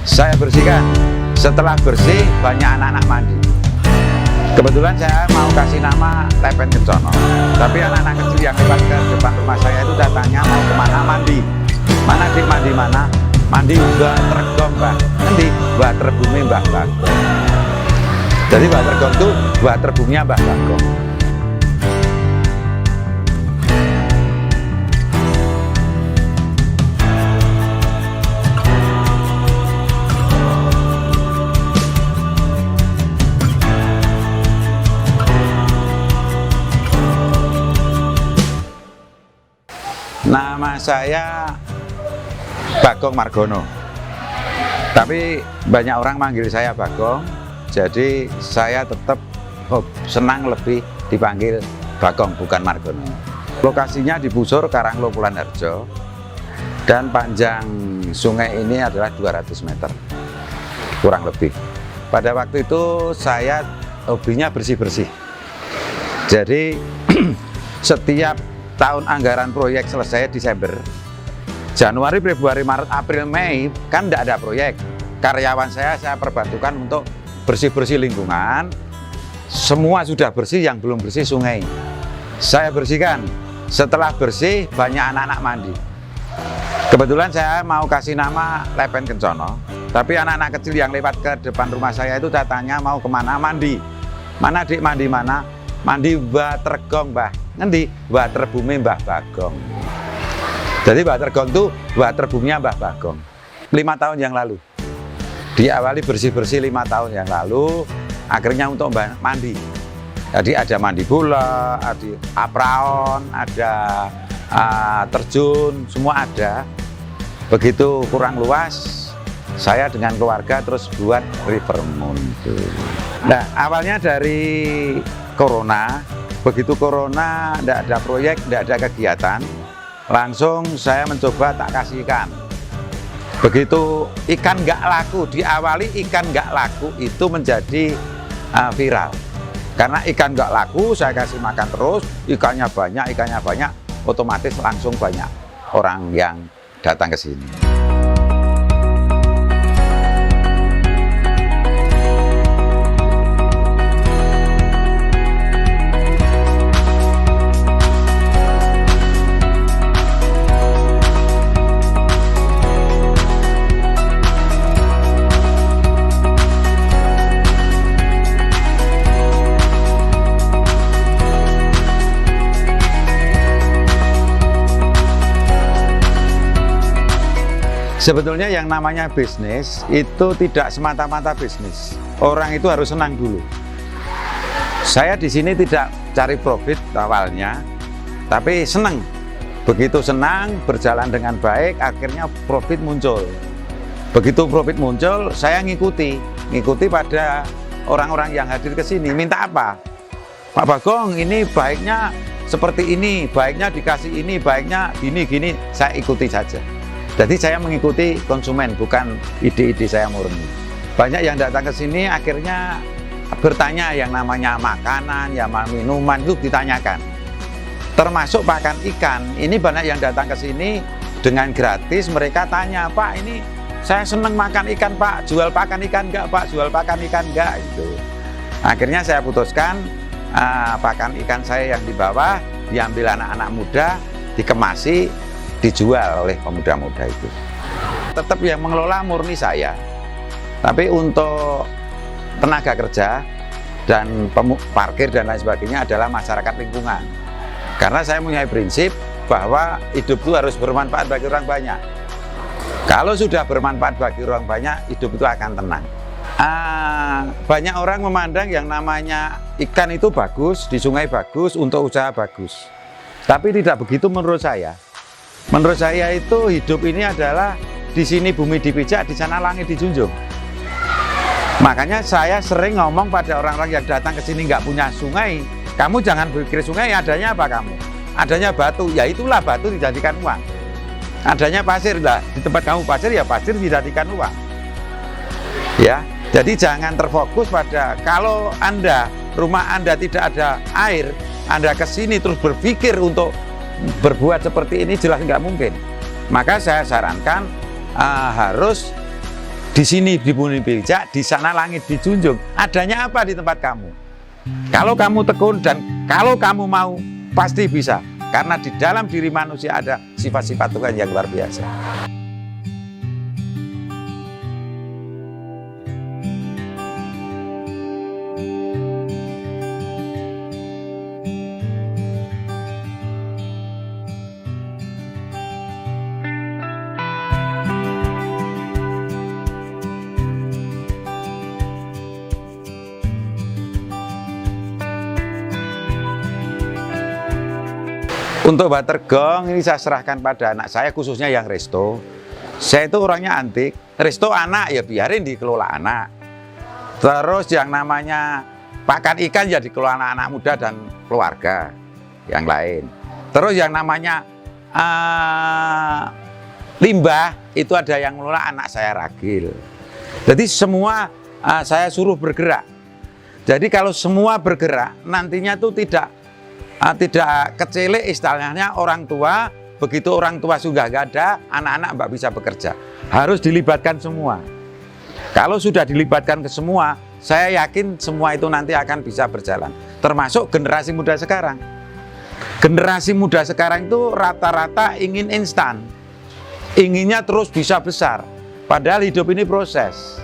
Saya bersihkan. Setelah bersih, banyak anak-anak mandi. Kebetulan saya mau kasih nama Lepen Kencono. Tapi anak-anak kecil yang lewat ke depan rumah saya itu datangnya mau kemana mandi. Mana dik mandi mana? Mandi Mbah Tregong Mbah. Nanti Mbah Terbumi Mbah Bagong. Jadi Mbah Tregong itu Mbah Terbumnya Mbah Bagong. Nama saya Bagong Margono, tapi banyak orang manggil saya Bagong, jadi saya tetap senang lebih dipanggil Bagong bukan Margono. Lokasinya di Busur, Karanglo, Pulan Harjo, dan panjang sungai ini adalah 200 meter, kurang lebih. Pada waktu itu saya hobinya bersih-bersih, jadi setiap tahun anggaran proyek selesai Desember, Januari, Februari, Maret, April, Mei kan tidak ada proyek. Karyawan saya perbantukan untuk bersih-bersih lingkungan. Semua sudah bersih, yang belum bersih sungai saya bersihkan. Setelah bersih, banyak anak-anak mandi. Kebetulan saya mau kasih nama Lepen Kencono. Tapi anak-anak kecil yang lewat ke depan rumah saya itu datangnya mau kemana mandi. Mana dik mandi mana? Mandi Mbah Tregong Mbah. Nanti Mbah Terbumi Mbah Bagong. Jadi Mbah Tregong itu Mbah Terbumnya Mbah Bagong. 5 tahun yang lalu. Diawali bersih-bersih 5 tahun yang lalu, akhirnya untuk mandi. Jadi ada mandi bola, ada apraon, ada terjun, semua ada. Begitu kurang luas, saya dengan keluarga terus buat River Moon. Nah, awalnya dari Corona. Begitu Corona, tidak ada proyek, tidak ada kegiatan, langsung saya mencoba tak kasih ikan. Begitu ikan nggak laku, diawali ikan nggak laku itu menjadi viral. Karena ikan nggak laku, saya kasih makan terus, ikannya banyak, otomatis langsung banyak orang yang datang ke sini. Sebetulnya yang namanya bisnis itu tidak semata-mata bisnis. Orang itu harus senang dulu. Saya di sini tidak cari profit awalnya, tapi senang. Begitu senang, berjalan dengan baik, akhirnya profit muncul. Begitu profit muncul, saya ngikuti pada orang-orang yang hadir ke sini. Minta apa? Pak Bagong, ini baiknya seperti ini, baiknya dikasih ini, baiknya gini, saya ikuti saja. Jadi saya mengikuti konsumen, bukan ide-ide saya murni. Banyak yang datang ke sini akhirnya bertanya yang namanya makanan, yang minuman itu ditanyakan. Termasuk pakan ikan. Ini banyak yang datang ke sini dengan gratis. Mereka tanya, Pak, ini saya seneng makan ikan, Pak. Jual pakan ikan enggak, Pak? Jual pakan ikan enggak? Itu. Akhirnya saya putuskan pakan ikan saya yang di bawah diambil anak-anak muda, dikemasi, dijual oleh pemuda-muda itu. Tetap yang mengelola murni saya, tapi untuk tenaga kerja dan parkir dan lain sebagainya adalah masyarakat lingkungan. Karena saya punya prinsip bahwa hidup itu harus bermanfaat bagi orang banyak. Kalau sudah bermanfaat bagi orang banyak, hidup itu akan tenang. Banyak orang memandang yang namanya ikan itu bagus, di sungai bagus, untuk usaha bagus. Tapi tidak begitu menurut saya. Menurut saya itu hidup ini adalah di sini bumi dipijak, di sana langit dijunjung. Makanya saya sering ngomong pada orang-orang yang datang ke sini nggak punya sungai, kamu jangan berpikir sungai, adanya apa kamu? Adanya batu, ya itulah batu dijadikan uang. Adanya pasir, lah di tempat kamu pasir, ya pasir dijadikan uang. Ya, jadi jangan terfokus pada kalau rumah Anda tidak ada air, Anda ke sini terus berpikir untuk berbuat seperti ini, jelas nggak mungkin. Maka saya sarankan harus di sini di bumi pijak, di sana langit dijunjung. Adanya apa di tempat kamu? Kalau kamu tekun dan kalau kamu mau, pasti bisa. Karena di dalam diri manusia ada sifat-sifat Tuhan yang luar biasa. Untuk bater gong ini saya serahkan pada anak saya, khususnya yang resto. Saya itu orangnya antik. Resto anak ya biarin dikelola anak. Terus yang namanya pakan ikan ya dikelola anak-anak muda dan keluarga yang lain. Terus yang namanya limbah itu ada yang mengelola anak saya Ragil. Jadi semua saya suruh bergerak. Jadi kalau semua bergerak nantinya tuh tidak kecele istilahnya orang tua. Begitu orang tua sudah gak ada, anak-anak mbak bisa bekerja. Harus dilibatkan semua. Kalau sudah dilibatkan ke semua, saya yakin semua itu nanti akan bisa berjalan. Termasuk generasi muda sekarang. Generasi muda sekarang itu rata-rata ingin instan. Inginnya terus bisa besar. Padahal hidup ini proses.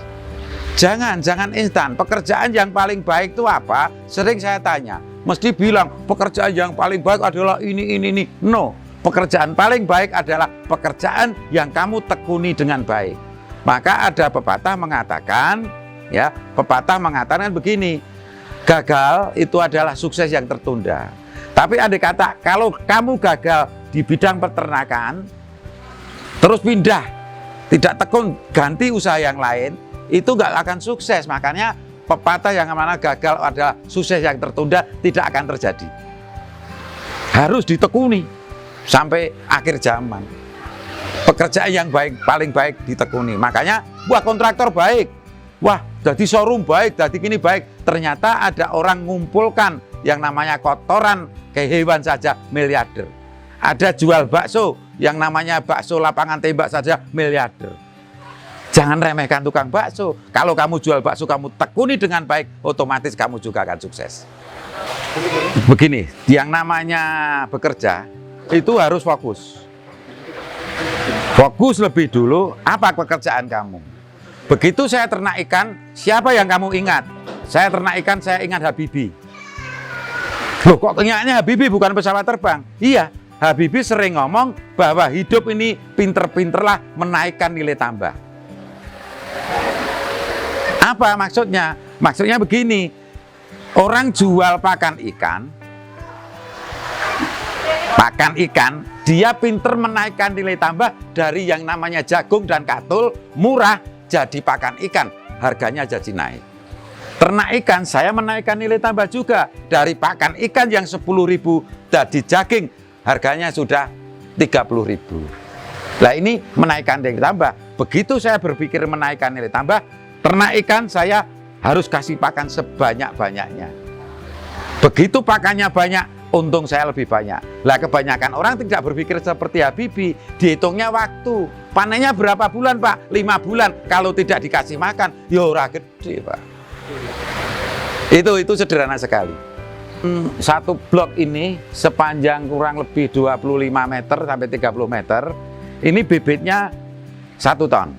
Jangan instan. Pekerjaan yang paling baik itu apa? Sering saya tanya. Mesti bilang pekerjaan yang paling baik adalah ini. No. Pekerjaan paling baik adalah pekerjaan yang kamu tekuni dengan baik. Maka ada pepatah mengatakan begini, gagal itu adalah sukses yang tertunda. Tapi ada kata, kalau kamu gagal di bidang peternakan, terus pindah, tidak tekun, ganti usaha yang lain, itu nggak akan sukses. Makanya pepatah yang mana gagal adalah sukses yang tertunda tidak akan terjadi. Harus ditekuni sampai akhir zaman. Pekerjaan yang baik, paling baik ditekuni. Makanya, wah kontraktor baik, wah jadi showroom baik, jadi gini baik. Ternyata ada orang ngumpulkan yang namanya kotoran kayak hewan saja miliarder. Ada jual bakso yang namanya bakso lapangan tembak saja miliarder. Jangan remehkan tukang bakso. Kalau kamu jual bakso, kamu tekuni dengan baik, otomatis kamu juga akan sukses. Begini, yang namanya bekerja itu harus fokus. Fokus lebih dulu, apa pekerjaan kamu. Begitu saya ternak ikan, siapa yang kamu ingat? Saya ternak ikan, saya ingat Habibie. Loh kok ingatnya Habibie bukan pesawat terbang? Iya, Habibie sering ngomong bahwa hidup ini pinter-pinterlah menaikkan nilai tambah. Apa maksudnya? Maksudnya begini, orang jual pakan ikan, dia pinter menaikkan nilai tambah dari yang namanya jagung dan katul, murah jadi pakan ikan, harganya jadi naik. Ternak ikan, saya menaikkan nilai tambah juga, dari pakan ikan yang 10.000 jadi daging, harganya sudah 30.000. Nah ini menaikkan nilai tambah. Begitu saya berpikir menaikkan nilai tambah, ternak ikan saya harus kasih pakan sebanyak-banyaknya. Begitu pakannya banyak, untung saya lebih banyak. Lah kebanyakan orang tidak berpikir seperti Habibie, dihitungnya waktu. Panennya berapa bulan Pak? 5 bulan. Kalau tidak dikasih makan, ya ora gede Pak. Itu sederhana sekali. Satu blok ini sepanjang kurang lebih 25 meter sampai 30 meter. Ini bibitnya 1 ton.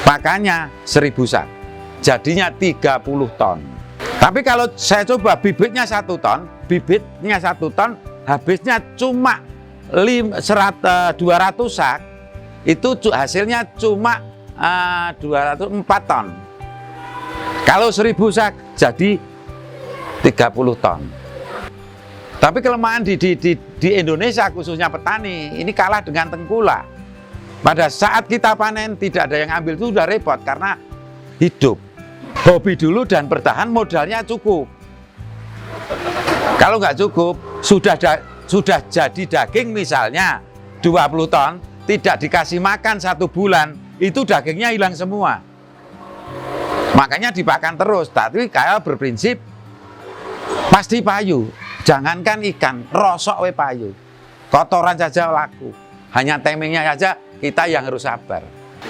Pakannya 1000 sak. Jadinya 30 ton. Tapi kalau saya coba bibitnya 1 ton, habisnya cuma 200 sak, itu hasilnya cuma 204 ton. Kalau 1000 sak jadi 30 ton. Tapi kelemahan di Indonesia khususnya petani ini kalah dengan tengkulak. Pada saat kita panen tidak ada yang ambil, itu sudah repot karena hidup. Hobi dulu dan bertahan, modalnya cukup. Kalau nggak cukup, sudah jadi daging misalnya 20 ton, tidak dikasih makan 1 bulan, itu dagingnya hilang semua. Makanya dipakan terus. Tapi kayak berprinsip pasti payu. Jangankan ikan, rosok we payu. Kotoran saja laku. Hanya timingnya saja kita yang harus sabar.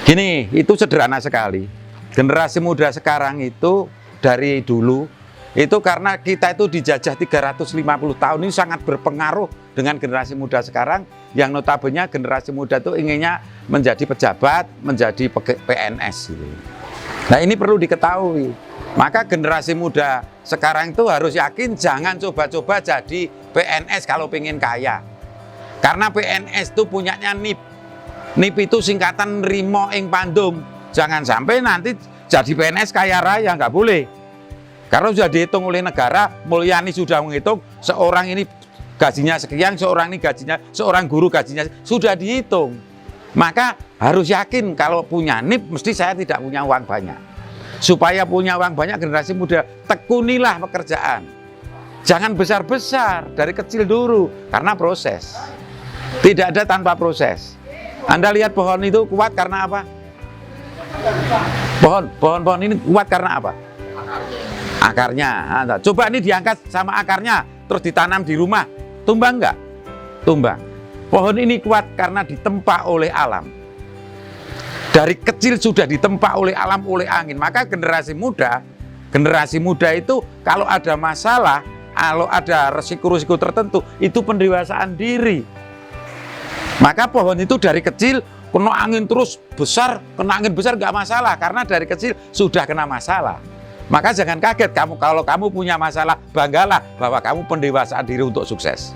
Gini, itu sederhana sekali. Generasi muda sekarang itu dari dulu, itu karena kita itu dijajah 350 tahun, ini sangat berpengaruh dengan generasi muda sekarang, yang notabene generasi muda itu inginnya menjadi pejabat, menjadi PNS. Gitu. Nah ini perlu diketahui. Maka generasi muda sekarang itu harus yakin jangan coba-coba jadi PNS kalau pengen kaya. Karena PNS itu punyanya NIP. NIP itu singkatan Nrimo ing Pandum. Jangan sampai nanti jadi PNS kaya raya, nggak boleh. Karena sudah dihitung oleh negara, Mulyani sudah menghitung seorang ini gajinya sekian, seorang ini gajinya, seorang guru gajinya sudah dihitung. Maka harus yakin kalau punya NIP mesti saya tidak punya uang banyak. Supaya punya uang banyak generasi muda, tekunilah pekerjaan. Jangan besar-besar, dari kecil dulu, karena proses. Tidak ada tanpa proses. Anda lihat pohon itu kuat karena apa? Pohon ini kuat karena apa? Akarnya. Coba ini diangkat sama akarnya, terus ditanam di rumah, tumbang nggak? Tumbang. Pohon ini kuat karena ditempa oleh alam. Dari kecil sudah ditempa oleh alam, oleh angin. Maka generasi muda itu kalau ada masalah, kalau ada resiko-resiko tertentu, itu pendewasaan diri. Maka pohon itu dari kecil kena angin terus besar, kena angin besar nggak masalah, karena dari kecil sudah kena masalah. Maka jangan kaget kalau kamu punya masalah, banggalah bahwa kamu pendewasaan diri untuk sukses.